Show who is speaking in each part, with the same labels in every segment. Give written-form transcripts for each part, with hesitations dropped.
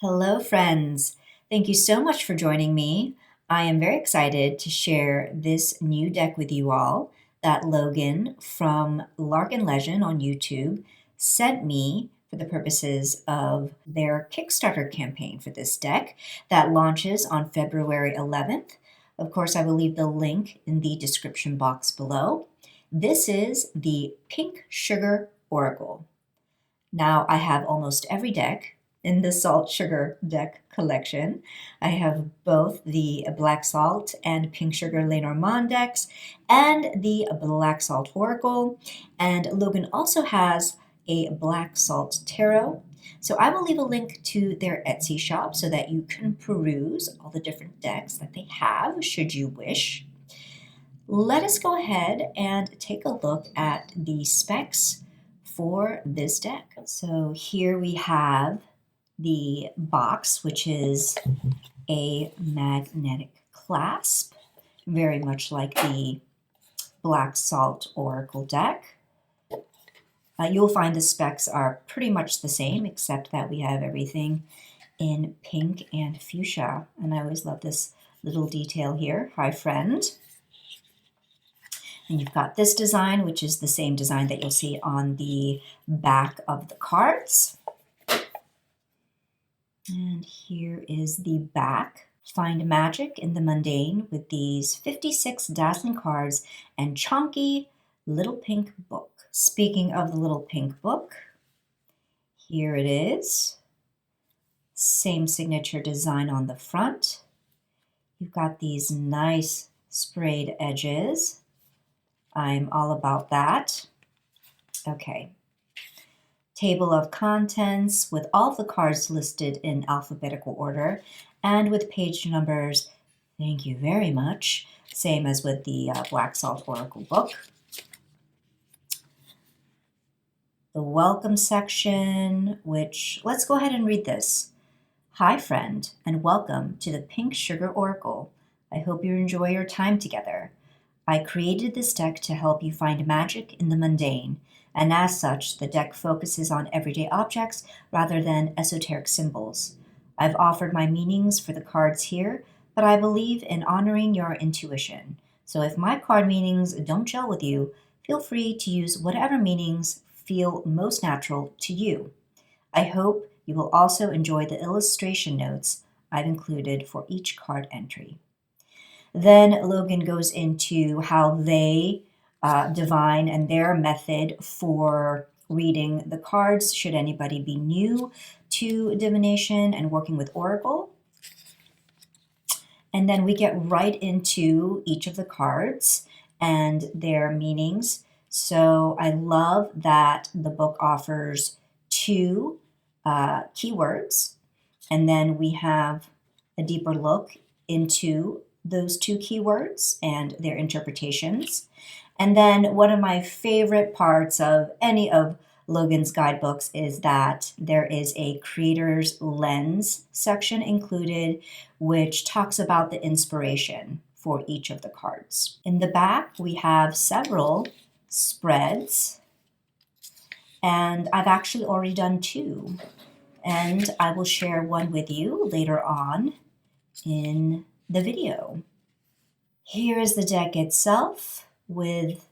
Speaker 1: Hello, friends. Thank you so much for joining me. I am very excited to share this new deck with you all that Logan from Lark and Legend on YouTube sent me for the purposes of their Kickstarter campaign for this deck that launches on February 11th. Of course, I will leave the link in the description box below. This is the Pink Sugar Oracle. Now, I have almost every deck in the Salt Sugar deck collection. I have both the Black Salt and Pink Sugar Lenormand decks and the Black Salt Oracle. And Logan also has a Black Salt Tarot. So I will leave a link to their Etsy shop so that you can peruse all the different decks that they have, should you wish. Let us go ahead and take a look at the specs for this deck. So here we have the box, which is a magnetic clasp, very much like the Black Salt Oracle deck. You'll find the specs are pretty much the same, except that we have everything in pink and fuchsia. And I always love this little detail here. Hi, friend. And you've got this design, which is the same design that you'll see on the back of the cards. And here is the back. Find magic in the mundane with these 56 dazzling cards and chunky little pink book. Speaking of the little pink book, here it is. Same signature design on the front. You've got these nice sprayed edges. I'm all about that. Okay. Table of contents with all of the cards listed in alphabetical order and with page numbers. Thank you very much. Same as with the Black Salt Oracle book. The welcome section, which let's go ahead and read this. Hi, friend, and welcome to the Pink Sugar Oracle. I hope you enjoy your time together. I created this deck to help you find magic in the mundane, and as such, the deck focuses on everyday objects rather than esoteric symbols. I've offered my meanings for the cards here, but I believe in honoring your intuition. So if my card meanings don't gel with you, feel free to use whatever meanings feel most natural to you. I hope you will also enjoy the illustration notes I've included for each card entry. Then Logan goes into how they divine and their method for reading the cards, should anybody be new to divination and working with Oracle. And then we get right into each of the cards and their meanings. So I love that the book offers two keywords, and then we have a deeper look into those two keywords and their interpretations. And then one of my favorite parts of any of Logan's guidebooks is that there is a creator's lens section included, which talks about the inspiration for each of the cards. In the back, we have several spreads, and I've actually already done two, and I will share one with you later on in the video. Here is the deck itself with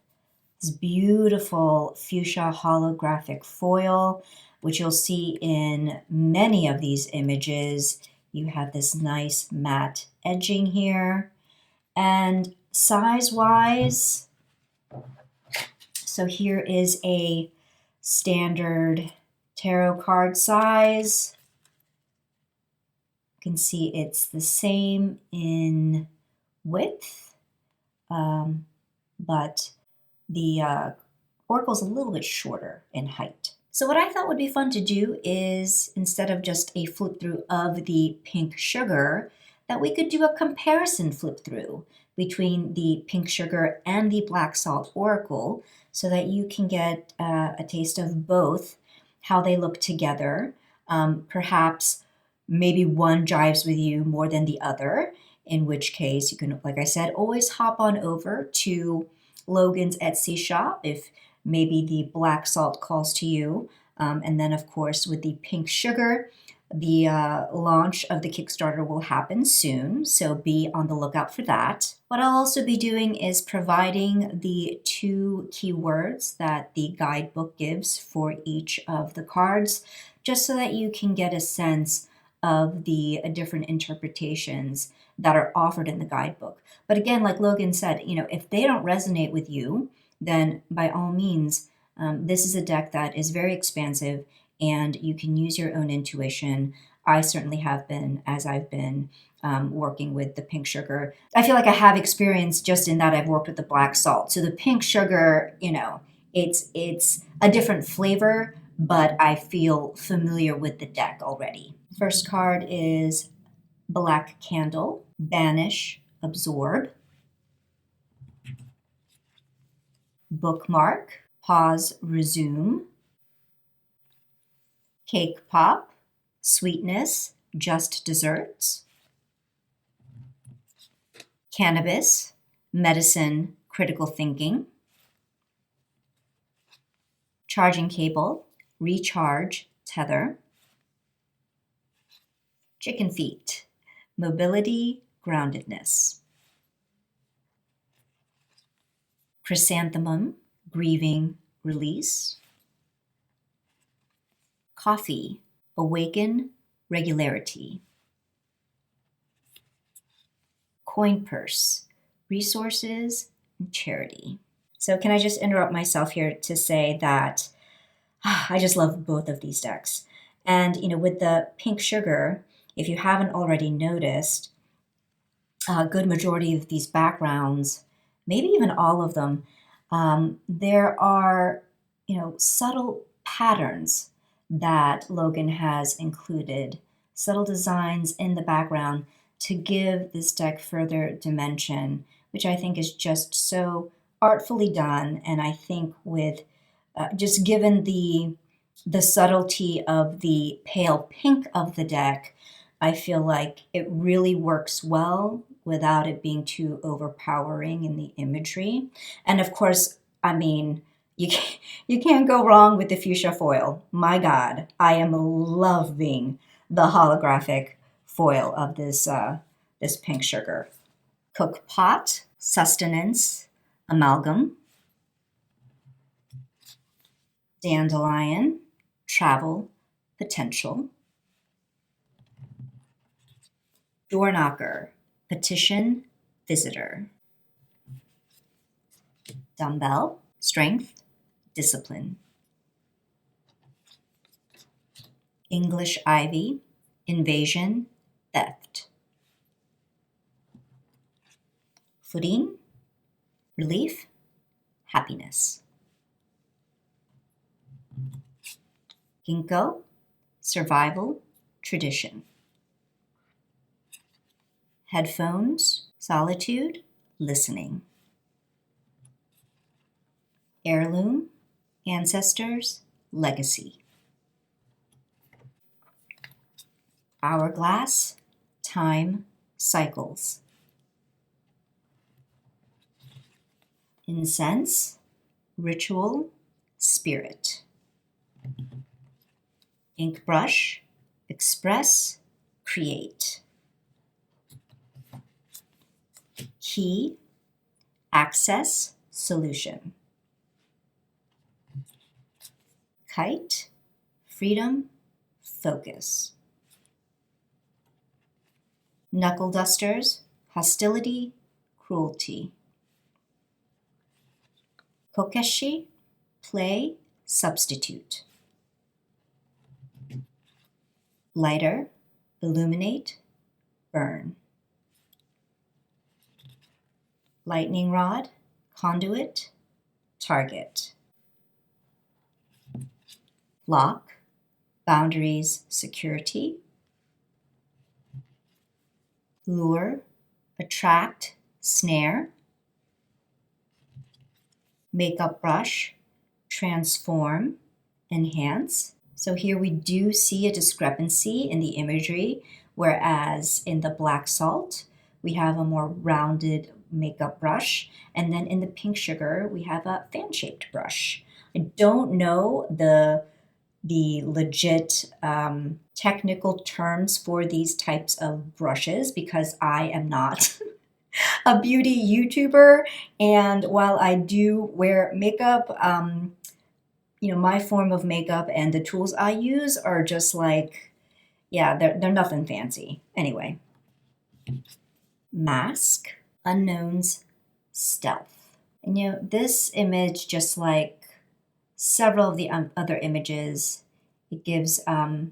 Speaker 1: this beautiful fuchsia holographic foil, which you'll see in many of these images. You have this nice matte edging here. And size-wise, so here is a standard tarot card size. You can see it's the same in width, but the Oracle's a little bit shorter in height. So what I thought would be fun to do is, instead of just a flip through of the Pink Sugar, that we could do a comparison flip through between the Pink Sugar and the Black Salt Oracle so that you can get a taste of both, how they look together. Perhaps maybe one jives with you more than the other, in which case you can, like I said, always hop on over to Logan's Etsy shop if maybe the Black Salt calls to you. And then, of course, with the Pink Sugar, The launch of the Kickstarter will happen soon, so be on the lookout for that. What I'll also be doing is providing the 2 keywords that the guidebook gives for each of the cards, just so that you can get a sense of the different interpretations that are offered in the guidebook. But again, like Logan said, if they don't resonate with you, then by all means, this is a deck that is very expansive and you can use your own intuition. I certainly have been, as I've been working with the pink sugar. I feel like I have experience just in that I've worked with the black salt. So the pink sugar, it's a different flavor, but I feel familiar with the deck already. First card is Black Candle, Banish, Absorb, Bookmark, Pause, Resume, Cake Pop, Sweetness, Just Desserts, Cannabis, Medicine, Critical Thinking, Charging Cable, Recharge, Tether, Chicken Feet, Mobility, Groundedness, Chrysanthemum, Grieving, Release, Coffee, Awaken, Regularity, Coin Purse, Resources, and Charity. So can I just interrupt myself here to say that I just love both of these decks. And, with the pink sugar, if you haven't already noticed, a good majority of these backgrounds, maybe even all of them, there are, subtle patterns that Logan has included, subtle designs in the background to give this deck further dimension, which I think is just so artfully done. And I think with just given the subtlety of the pale pink of the deck, I feel like it really works well without it being too overpowering in the imagery. And of course, you can't go wrong with the fuchsia foil. My God, I am loving the holographic foil of this pink sugar. Cook pot, sustenance, amalgam, dandelion, travel, potential, door knocker, petition, visitor, dumbbell, strength, discipline, English ivy, invasion, theft, footing, relief, happiness, ginkgo, survival, tradition, headphones, solitude, listening, heirloom, ancestors, legacy, hourglass, time, cycles, incense, ritual, spirit, ink brush, express, create, key, access, solution, kite, freedom, focus, knuckle dusters, hostility, cruelty, kokeshi, play, substitute, lighter, illuminate, burn, lightning rod, conduit, target, lock, boundaries, security, lure, attract, snare, makeup brush, transform, enhance. So here we do see a discrepancy in the imagery, whereas in the black salt, we have a more rounded makeup brush. And then in the pink sugar, we have a fan-shaped brush. I don't know the legit technical terms for these types of brushes because I am not a beauty YouTuber. And while I do wear makeup, my form of makeup and the tools I use are just like, yeah, they're nothing fancy. Anyway, Mask, Unknown's Stealth. And this image, just like several of the other images, it gives a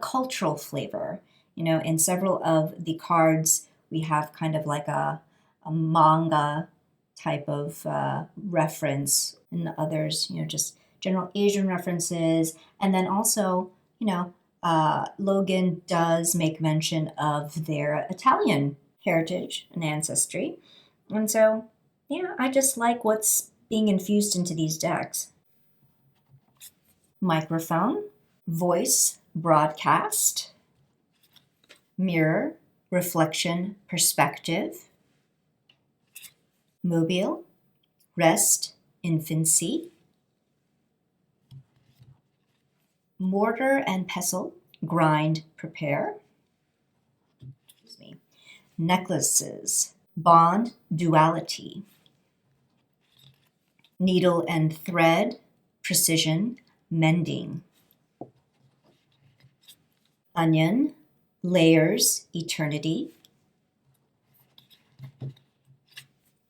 Speaker 1: cultural flavor. In several of the cards, we have kind of like a manga type of reference, and others, just general Asian references. And then also, Logan does make mention of their Italian heritage and ancestry. And so, yeah, I just like what's being infused into these decks. Microphone, voice, broadcast, mirror, reflection, perspective, mobile, rest, infancy, mortar and pestle, grind, prepare, necklaces, bond, duality, needle and thread, precision, mending, onion, layers, eternity,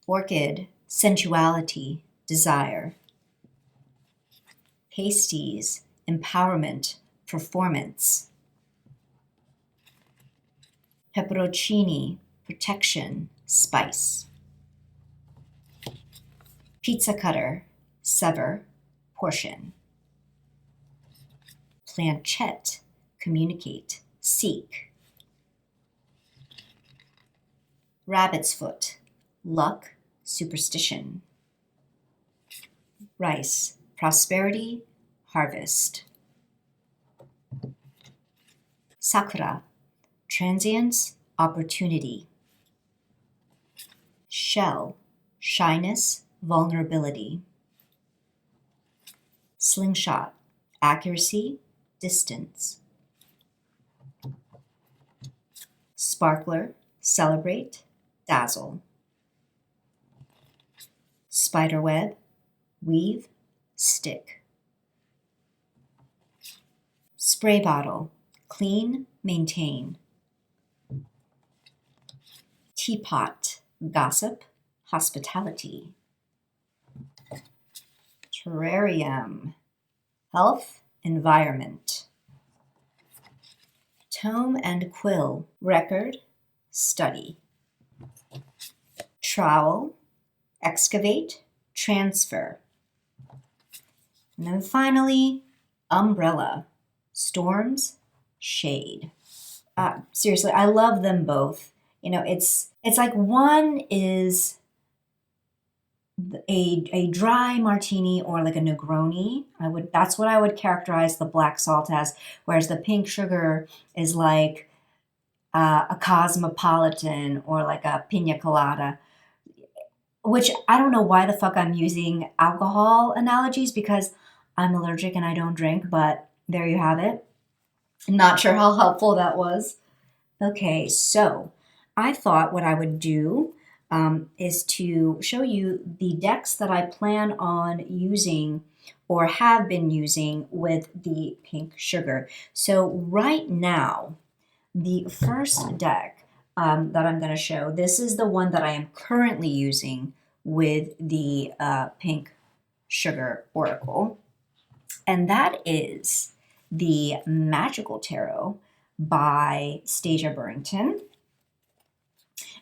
Speaker 1: orchid, sensuality, desire, pasties, empowerment, performance, pepperoncini, protection, spice, pizza cutter, sever, portion, planchette, communicate, seek, rabbit's foot, luck, superstition, rice, prosperity, harvest, sakura, transience, opportunity, shell, shyness, vulnerability, slingshot, accuracy, distance, sparkler, celebrate, dazzle, spiderweb, weave, stick, spray bottle, clean, maintain, teapot, gossip, hospitality, terrarium, health, environment, tome and quill, record, study, trowel, excavate, transfer, and then finally, umbrella, storms, shade. Seriously, I love them both. It's like one is a dry martini or like a Negroni. That's what I would characterize the black salt as, whereas the pink sugar is like a cosmopolitan or like a pina colada. Which I don't know why the fuck I'm using alcohol analogies because I'm allergic and I don't drink, but there you have it. Not sure how helpful that was. Okay, so I thought what I would do is to show you the decks that I plan on using or have been using with the pink sugar. So right now, the first deck that I'm going to show, this is the one that I am currently using with the pink sugar oracle. And that is the Magical Tarot by Stasia Burrington.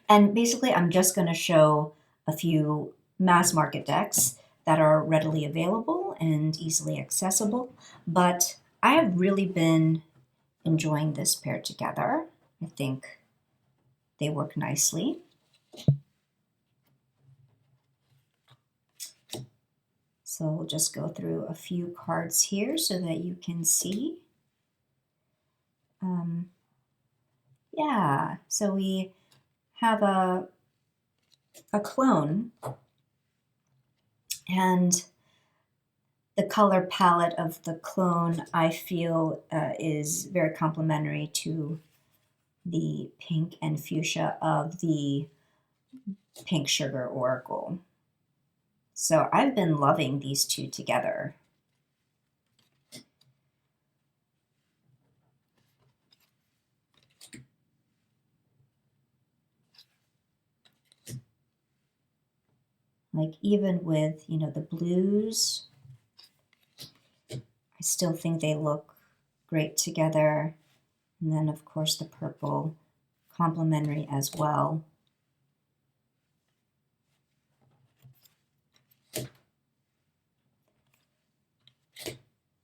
Speaker 1: And basically, I'm just going to show a few mass market decks that are readily available and easily accessible. But I have really been enjoying this pair together. I think they work nicely. So we'll just go through a few cards here so that you can see. Yeah, so we have a clone, and The color palette of the clone, I feel, is very complementary to the pink and fuchsia of the Pink Sugar Oracle. So I've been loving these two together. Like even with, the blues, I still think they look great together. And then of course the purple, complementary as well.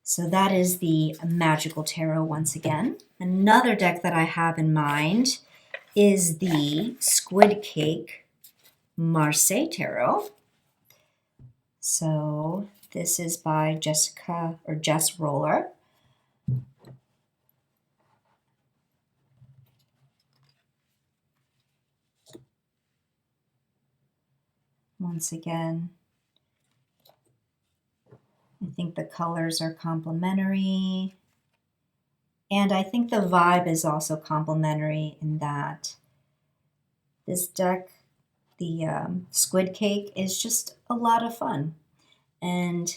Speaker 1: So that is the Magical Tarot once again. Another deck that I have in mind is the Squid Cake Marseille Tarot. So this is by Jess Roller. Once again, I think the colors are complementary. And I think the vibe is also complementary in that this deck, the Squid Cake, is just a lot of fun. And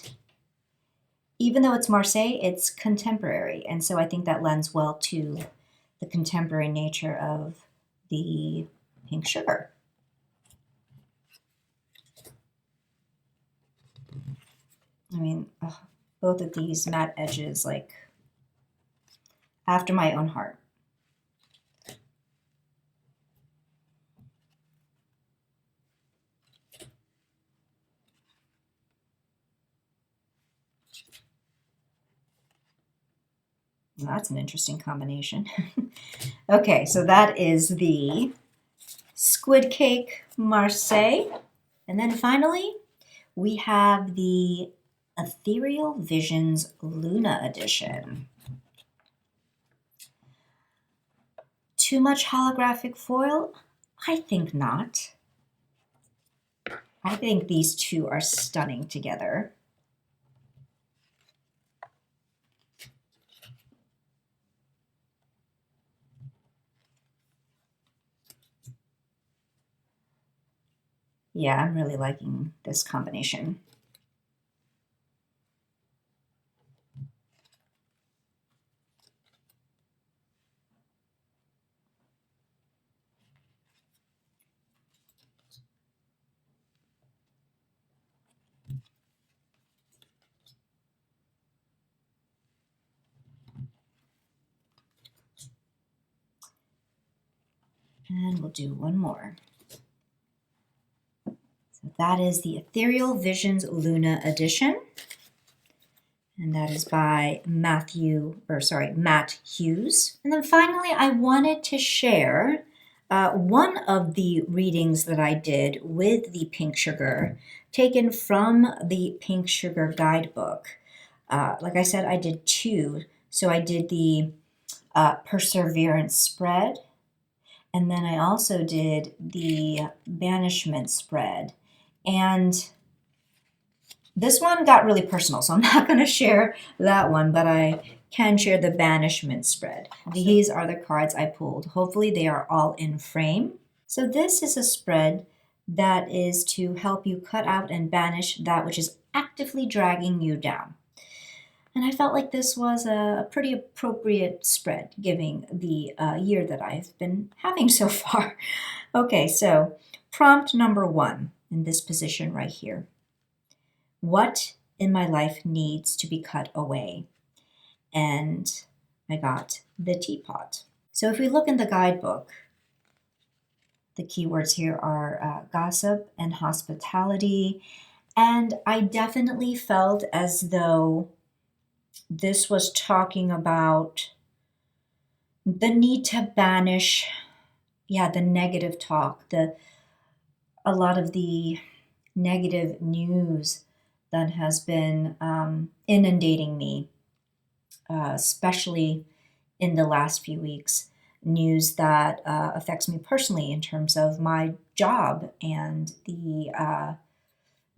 Speaker 1: even though it's Marseille, it's contemporary. And so I think that lends well to the contemporary nature of the Pink Sugar. I mean, both of these matte edges, like, after my own heart. Well, that's an interesting combination. Okay, so that is the Squid Cake Marseille. And then finally, we have the Ethereal Visions Luna Edition. Too much holographic foil? I think not. I think these two are stunning together. Yeah, I'm really liking this combination. And we'll do one more. So that is the Ethereal Visions Luna Edition. And that is by Matt Hughes. And then finally, I wanted to share one of the readings that I did with the Pink Sugar, taken from the Pink Sugar guidebook. Like I said, I did two. So I did the Perseverance spread, and then I also did the Banishment spread. And this one got really personal, so I'm not going to share that one, but I can share the Banishment spread. These are the cards I pulled. Hopefully they are all in frame. So this is a spread that is to help you cut out and banish that which is actively dragging you down. And I felt like this was a pretty appropriate spread, given the year that I've been having so far. Okay, so prompt number 1 in this position right here. What in my life needs to be cut away? And I got the teapot. So if we look in the guidebook, the keywords here are gossip and hospitality. And I definitely felt as though this was talking about the need to banish, the negative talk, a lot of the negative news that has been inundating me, especially in the last few weeks. News that affects me personally in terms of my job and the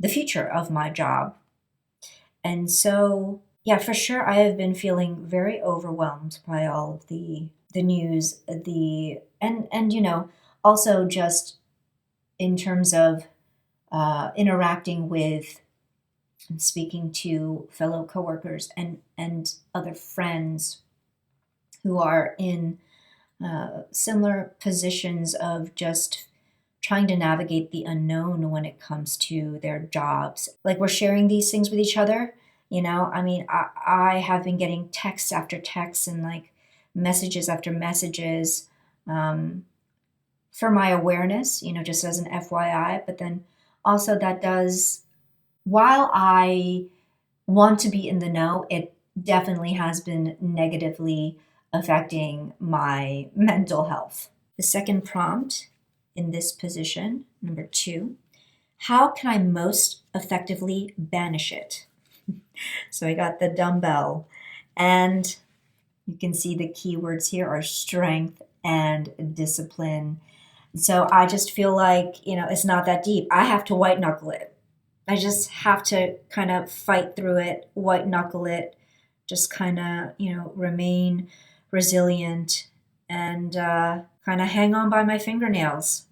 Speaker 1: future of my job. And so, yeah, for sure, I have been feeling very overwhelmed by all of the news, and also just in terms of interacting with and speaking to fellow coworkers and other friends who are in similar positions of just trying to navigate the unknown when it comes to their jobs. Like, we're sharing these things with each other. I mean, I have been getting texts after texts and like messages after messages, um, for my awareness, just as an FYI. But then also, that does, while I want to be in the know, it definitely has been negatively affecting my mental health. The second prompt in this position, number 2, how can I most effectively banish it? So I got the dumbbell, and you can see the keywords here are strength and discipline. So I just feel like, it's not that deep. I have to white knuckle it. I just have to kind of fight through it, white knuckle it, just kind of, remain resilient and kind of hang on by my fingernails.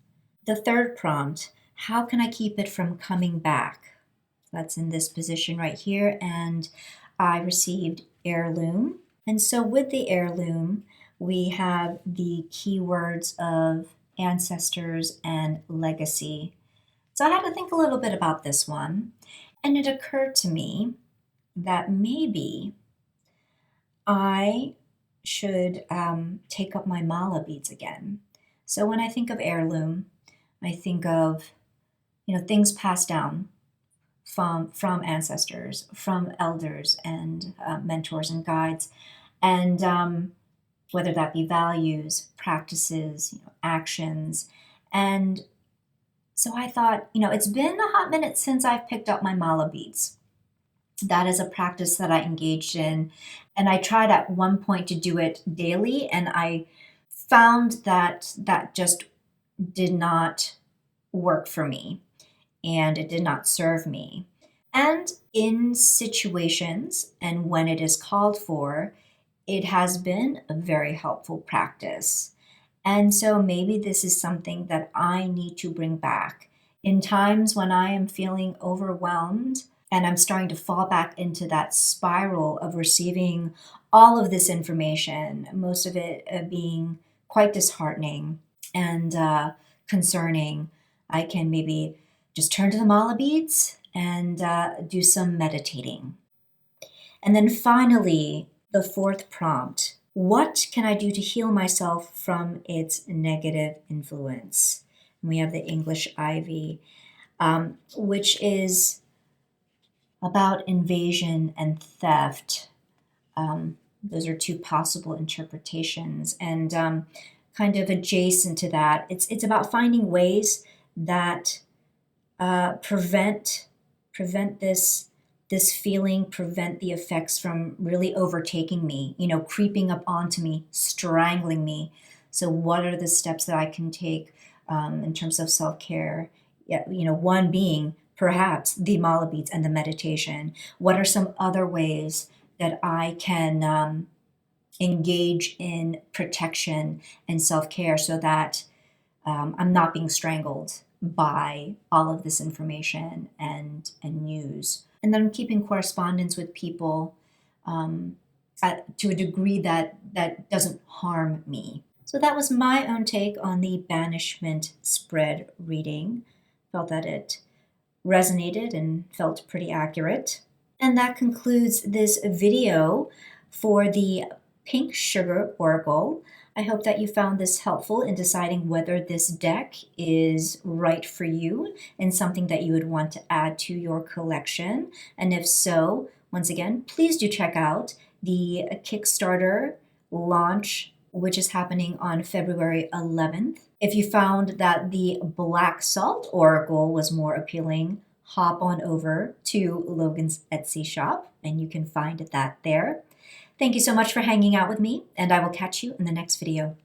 Speaker 1: The third prompt, how can I keep it from coming back? That's in this position right here. And I received heirloom. And so with the heirloom, we have the keywords of ancestors and legacy. So I had to think a little bit about this one. And it occurred to me that maybe I should take up my mala beads again. So when I think of heirloom, I think of things passed down from ancestors, from elders and mentors and guides, and whether that be values, practices, actions, and so I thought, it's been a hot minute since I've picked up my mala beads. That is a practice that I engaged in, and I tried at one point to do it daily, and I found that that just did not work for me, and it did not serve me. And in situations and when it is called for, it has been a very helpful practice. And so maybe this is something that I need to bring back in times when I am feeling overwhelmed and I'm starting to fall back into that spiral of receiving all of this information, most of it being quite disheartening and concerning. I can maybe just turn to the mala beads and do some meditating. And then finally, the fourth prompt, what can I do to heal myself from its negative influence? And we have the English Ivy, which is about invasion and theft. Those are two possible interpretations. And kind of adjacent to that, it's about finding ways that prevent this feeling, prevent the effects from really overtaking me, creeping up onto me, strangling me. So what are the steps that I can take in terms of self-care? Yeah, one being perhaps the mala beads and the meditation. What are some other ways that I can engage in protection and self-care so that I'm not being strangled by all of this information and news. And then I'm keeping correspondence with people to a degree that doesn't harm me. So that was my own take on the banishment spread reading. Felt that it resonated and felt pretty accurate. And that concludes this video for the Pink Sugar Oracle. I hope that you found this helpful in deciding whether this deck is right for you and something that you would want to add to your collection. And if so, once again, please do check out the Kickstarter launch, which is happening on February 11th. If you found that the Black Salt Oracle was more appealing, hop on over to Logan's Etsy shop and you can find that there. Thank you so much for hanging out with me, and I will catch you in the next video.